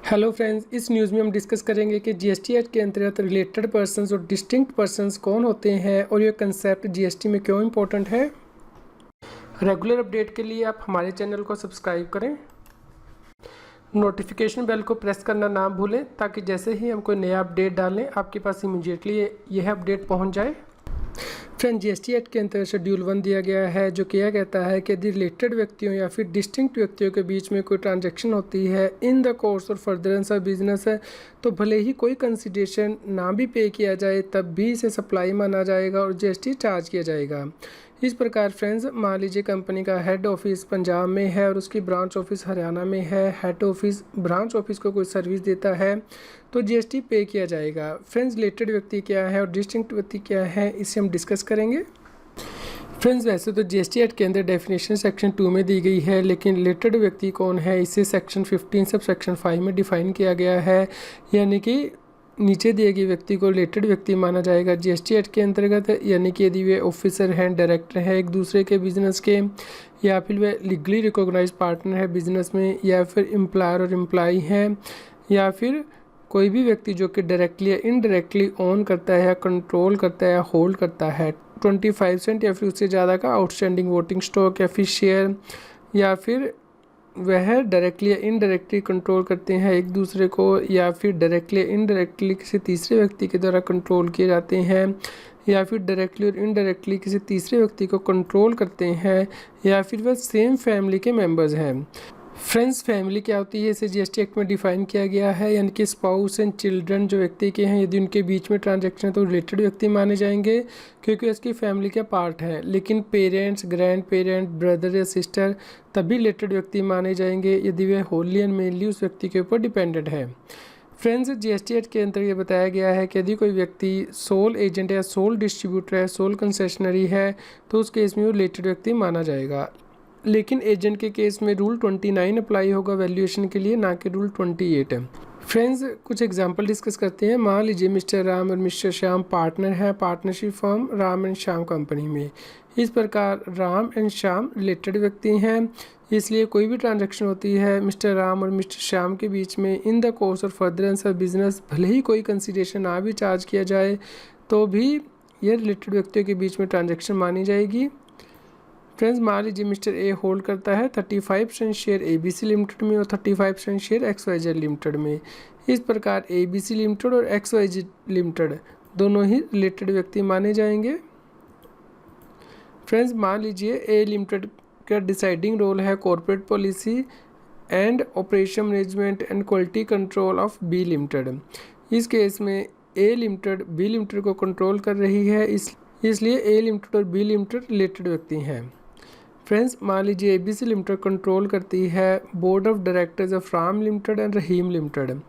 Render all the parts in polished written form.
Hello friends, इस news में हम डिस्कस करेंगे कि जीएसटी एक्ट के अंतर्गत रिलेटेड पर्संस और डिस्टिंक्ट पर्संस कौन होते हैं और ये कंसेप्ट जीएसटी में क्यों इंपॉर्टेंट है। रेगुलर अपडेट के लिए आप हमारे चैनल को सब्सक्राइब करें, नोटिफिकेशन बेल को प्रेस करना ना भूलें ताकि जैसे ही हम कोई नया अपडेट डालें आपके पास इमीडिएटली यह अपडेट पहुंच जाए। फ्रेंड, जीएसटी एक्ट के अंतर्गत शेड्यूल 1 दिया गया है जो कि यह कहता है कि यदि रिलेटेड व्यक्तियों या फिर डिस्टिंक्ट व्यक्तियों के बीच में कोई ट्रांजैक्शन होती है इन द कोर्स और फर्दरेंस ऑफ बिजनेस है तो भले ही कोई कंसिडरेशन ना भी पे किया जाए तब भी इसे सप्लाई माना जाएगा और जीएसटी चार्ज किया जाएगा। इस प्रकार फ्रेंड्स, मान लीजिए कंपनी का हेड ऑफिस पंजाब में है और उसकी ब्रांच ऑफिस हरियाणा में है। हेड ऑफिस ब्रांच ऑफिस को कोई सर्विस देता है तो जीएसटी पे किया जाएगा। फ्रेंड्स, रिलेटेड व्यक्ति क्या है और डिस्टिंक्ट व्यक्ति क्या है इसे हम डिस्कस करेंगे। फ्रेंड्स, वैसे तो जीएसटी एक्ट के अंदर डेफिनेशन सेक्शन 2 में दी गई है, लेकिन रिलेटेड व्यक्ति कौन है इसे सेक्शन 15 सब सेक्शन 5 में डिफाइन किया गया है। यानी कि नीचे दिए गए व्यक्ति को रिलेटेड व्यक्ति माना जाएगा जीएसटी एक्ट के अंतर्गत, यानी कि यदि वे ऑफिसर हैं, डायरेक्टर हैं एक दूसरे के बिजनेस के, या फिर वे लीगली रिकॉग्नाइज पार्टनर है बिजनेस में, या फिर एम्प्लॉयर और एम्प्लॉई हैं, या फिर कोई भी व्यक्ति जो कि डायरेक्टली या इनडायरेक्टली ओन करता है या कंट्रोल करता है या होल्ड करता है 25% या फिर उससे ज़्यादा का आउटस्टैंडिंग वोटिंग स्टॉक या फिर शेयर, या फिर वह डायरेक्टली या इनडायरेक्टली कंट्रोल करते हैं एक दूसरे को, या फिर डायरेक्टली या इनडायरेक्टली किसी तीसरे व्यक्ति के द्वारा कंट्रोल किए जाते हैं, या फिर डायरेक्टली और इनडायरेक्टली किसी तीसरे व्यक्ति को कंट्रोल करते हैं, या फिर वह सेम फैमिली के मेंबर्स हैं। फ्रेंड्स, फैमिली क्या होती है इसे जीएसटी एक्ट में डिफाइन किया गया है, यानी कि स्पाउस एंड चिल्ड्रन जो व्यक्ति के हैं यदि उनके बीच में ट्रांजैक्शन है तो रिलेटेड व्यक्ति माने जाएंगे क्योंकि उसकी फैमिली का पार्ट है। लेकिन पेरेंट्स, ग्रैंड पेरेंट, ब्रदर या सिस्टर तभी रिलेटेड व्यक्ति माने जाएंगे यदि वे होली एंड मेनली उस व्यक्ति के ऊपर डिपेंडेंट है। फ्रेंड्स, जीएसटी एक्ट के अंतर्गत बताया गया है कि यदि कोई व्यक्ति सोल एजेंट या सोल डिस्ट्रीब्यूटर है, सोल कंसेशनरी है तो उस केस में वो रिलेटेड व्यक्ति माना जाएगा। लेकिन एजेंट के केस में रूल 29 अप्लाई होगा वैल्यूएशन के लिए, ना कि रूल 28 है। फ्रेंड्स, कुछ एग्जांपल डिस्कस करते हैं। मान लीजिए मिस्टर राम और मिस्टर श्याम पार्टनर हैं partnership firm Ram and Shyam company में। इस प्रकार राम एंड श्याम रिलेटेड व्यक्ति हैं, इसलिए कोई भी ट्रांजैक्शन होती है मिस्टर राम और मिस्टर श्याम के बीच में इन द कोर्स और फर्दरेंस ऑफ बिजनेस, भले ही कोई कंसिडरेशन ना भी चार्ज किया जाए तो भी यह रिलेटेड व्यक्तियों के बीच में ट्रांजैक्शन मानी जाएगी। फ्रेंड्स, मान लीजिए मिस्टर ए होल्ड करता है 35% शेयर एबीसी लिमिटेड में और 35% शेयर एक्सवाईजेड लिमिटेड में। इस प्रकार एबीसी लिमिटेड और एक्सवाईजेड लिमिटेड दोनों ही रिलेटेड व्यक्ति माने जाएंगे। फ्रेंड्स, मान लीजिए ए लिमिटेड का डिसाइडिंग रोल है corporate policy and operation management and quality control of B limited. इस केस में ए लिमिटेड बी लिमिटेड को कंट्रोल कर रही है, इसलिए ए लिमिटेड और बी लिमिटेड रिलेटेड व्यक्ति हैं। फ्रेंड्स, मान लीजिए एबीसी लिमिटेड कंट्रोल करती है board of directors of Ram limited and Rahim limited.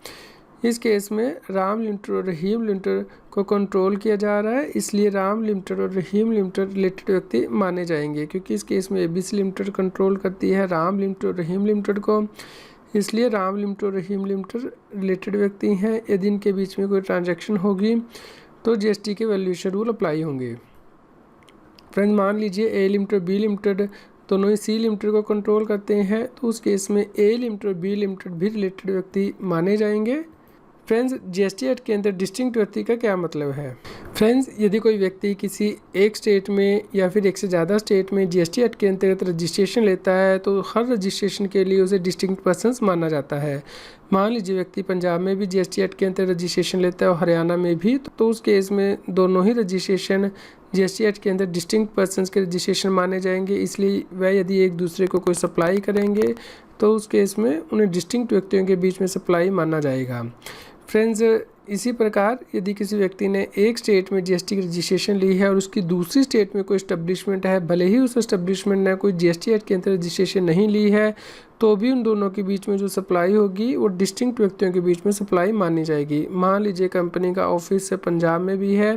इस केस में राम लिमिटेड और रहीम लिमिटेड को कंट्रोल किया जा रहा है, इसलिए राम लिमिटेड और रहीम लिमिटेड रिलेटेड व्यक्ति माने जाएंगे क्योंकि इस केस में एबीसी लिमिटेड कंट्रोल करती है राम लिमिटेड और रहीम लिमिटेड को, इसलिए राम लिमिटेड और रहीम लिमिटेड रिलेटेड व्यक्ति हैं। यदि इनके बीच में कोई ट्रांजैक्शन होगी तो जीएसटी के वैल्यूएशन रूल अप्लाई होंगे। फ्रेंड्स, मान लीजिए ए लिमिटेड बी लिमिटेड दोनों ही सी लिमिटेड को कंट्रोल करते हैं तो उस केस में ए लिमिटेड और बी लिमिटेड भी रिलेटेड व्यक्ति माने जाएंगे। फ्रेंड्स, जीएसटी एक्ट के अंदर डिस्टिंक्ट व्यक्ति का क्या मतलब है। फ्रेंड्स, यदि कोई व्यक्ति किसी एक स्टेट में या फिर एक से ज़्यादा स्टेट में जीएसटी एक्ट के अंतर्गत रजिस्ट्रेशन लेता है तो हर रजिस्ट्रेशन के लिए उसे डिस्टिंक्ट पर्सन्स माना जाता है। मान लीजिए व्यक्ति पंजाब में भी जीएसटी एक्ट के अंतर्गत रजिस्ट्रेशन लेता है और हरियाणा में भी, तो उस केस में दोनों ही रजिस्ट्रेशन जीएसटी एक्ट के अंदर डिस्टिंक्ट पर्सन्स के रजिस्ट्रेशन माने जाएंगे, इसलिए वह यदि एक दूसरे को कोई सप्लाई करेंगे तो उस केस में उन्हें डिस्टिंक्ट व्यक्तियों के बीच में सप्लाई माना जाएगा। फ्रेंड्स, इसी प्रकार यदि किसी व्यक्ति ने एक स्टेट में जीएसटी की रजिस्ट्रेशन ली है और उसकी दूसरी स्टेट में कोई एस्टेब्लिशमेंट है, भले ही उस एस्टेब्लिशमेंट ने कोई जीएसटी एक्ट के अंतर्गत रजिस्ट्रेशन नहीं ली है तो भी उन दोनों के बीच में जो सप्लाई होगी वो डिस्टिंक्ट व्यक्तियों के बीच में सप्लाई मानी जाएगी। मान लीजिए कंपनी का ऑफिस पंजाब में भी है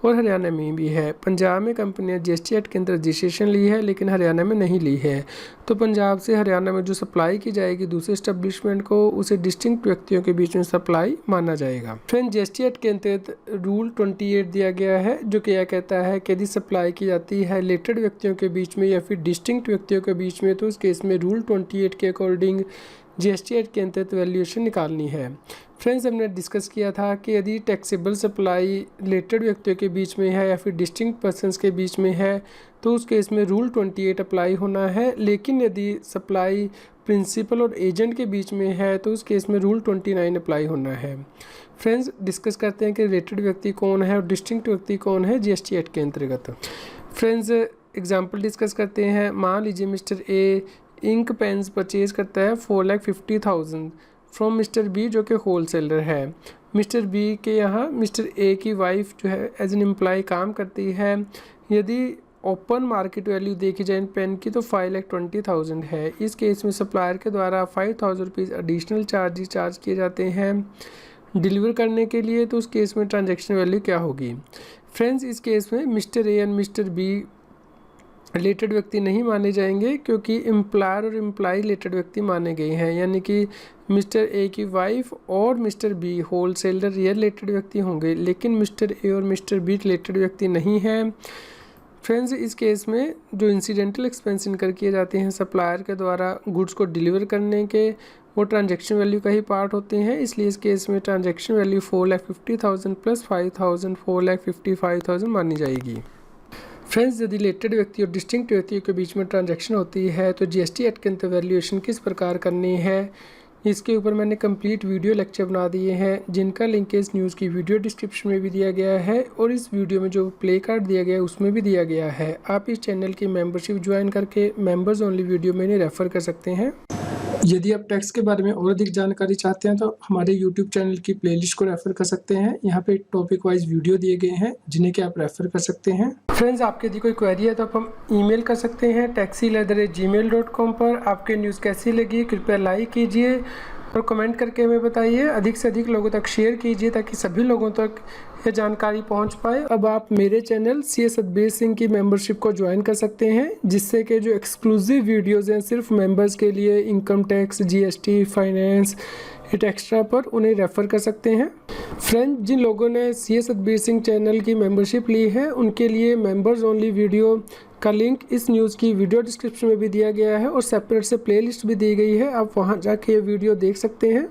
और हरियाणा में भी है। पंजाब में कंपनी ने जीएसटी एक्ट के अंदर रजिस्ट्रेशन ली है लेकिन हरियाणा में नहीं ली है, तो पंजाब से हरियाणा में जो सप्लाई की जाएगी दूसरे एस्टेब्लिशमेंट को, उसे डिस्टिंक्ट व्यक्तियों के बीच में सप्लाई माना जाएगा। फ्रेंड, जीएसटी एक्ट के अंतर्गत रूल 28 दिया गया है जो कि यह कहता है कि यदि सप्लाई की जाती है रिलेटेड व्यक्तियों के बीच में या फिर डिस्टिंक्ट व्यक्तियों के बीच में तो उस केस में रूल 28 के अकॉर्डिंग जीएसटी एक्ट के अंतर्गत वैल्यूएशन निकालनी है। फ्रेंड्स, हमने डिस्कस किया था कि यदि टैक्सेबल सप्लाई रिलेटेड व्यक्तियों के बीच में है या फिर डिस्टिंक्ट पर्सनस के बीच में है तो उस केस में रूल 28 अप्लाई होना है, लेकिन यदि सप्लाई प्रिंसिपल और एजेंट के बीच में है तो उस केस में रूल 29 अप्लाई होना है। फ्रेंड्स, डिस्कस करते हैं कि रिलेटेड व्यक्ति कौन है और डिस्टिंक्ट व्यक्ति कौन है जीएसटी एक्ट के अंतर्गत। फ्रेंड्स, एग्जाम्पल डिस्कस करते हैं। मान लीजिए mister A ink pens purchase करता है 4,50,000 फ्रॉम मिस्टर बी जो कि होलसेलर है। मिस्टर बी के यहाँ मिस्टर ए की वाइफ जो है एज एन एम्प्लॉय काम करती है। यदि ओपन मार्केट वैल्यू देखी जाए इन पेन की तो 5,20,000 है। इस केस में सप्लायर के द्वारा 5,000 रुपीज़ एडिशनल चार्ज किए जाते हैं डिलीवर करने के लिए, तो उस केस में ट्रांजैक्शन वैल्यू क्या होगी। फ्रेंड्स, इस केस में mister A and mister be related व्यक्ति नहीं माने जाएंगे क्योंकि एम्प्लॉयर और एम्प्लॉय रिलेटेड व्यक्ति माने गए हैं, यानी कि मिस्टर ए की वाइफ और मिस्टर बी होलसेलर ये रिलेटेड व्यक्ति होंगे, लेकिन मिस्टर ए और मिस्टर बी रिलेटेड व्यक्ति नहीं हैं। फ्रेंड्स, इस केस में जो इंसिडेंटल एक्सपेंस इनकर किए जाते हैं सप्लायर के द्वारा गुड्स को डिलीवर करने के, वो ट्रांजैक्शन वैल्यू का ही पार्ट होते हैं। इसलिए इस केस में ट्रांजैक्शन वैल्यू 4,50,000 प्लस 5,000 4,55,000 मानी जाएगी। फ्रेंड्स, यदि रिलेटेड व्यक्ति और डिस्टिंक्ट व्यक्तियों के बीच में ट्रांजैक्शन होती है तो जीएसटी एक्ट के अंतर्गत वैल्यूएशन किस प्रकार करनी है, इसके ऊपर मैंने कंप्लीट वीडियो लेक्चर बना दिए हैं, जिनका लिंक इस न्यूज़ की वीडियो डिस्क्रिप्शन में भी दिया गया है और इस वीडियो में जो प्ले कार्ड दिया गया है उसमें भी दिया गया है। आप इस चैनल की मेंबरशिप ज्वाइन करके मेंबर्स ओनली वीडियो में इन्हें रेफ़र कर सकते हैं। यदि आप टैक्स के बारे में और अधिक जानकारी चाहते हैं तो हमारे यूट्यूब चैनल की प्लेलिस्ट को रेफ़र कर सकते हैं। यहाँ पे टॉपिक वाइज वीडियो दिए गए हैं जिन्हें कि आप रेफ़र कर सकते हैं। फ्रेंड्स, आपके यदि कोई क्वेरी है तो आप हम ईमेल कर सकते हैं taxil@gmail.com पर। आपके न्यूज़ कैसी लगी कृपया लाइक कीजिए और कमेंट करके हमें बताइए। अधिक से अधिक लोगों तक शेयर कीजिए ताकि सभी लोगों तक ये जानकारी पहुंच पाए। अब आप मेरे चैनल CS सतबीर सिंह की मेंबरशिप को ज्वाइन कर सकते हैं, जिससे कि जो एक्सक्लूसिव वीडियोज़ हैं सिर्फ मेंबर्स के लिए income tax, GST, finance, extra पर उन्हें रेफ़र कर सकते हैं। फ्रेंड, जिन लोगों ने CS सतबीर सिंह चैनल की मेंबरशिप ली है उनके लिए मेंबर्स ओनली वीडियो का लिंक इस न्यूज़ की वीडियो डिस्क्रिप्शन में भी दिया गया है और सेपरेट से प्लेलिस्ट भी दी गई है। आप वहां जाके ये वीडियो देख सकते हैं।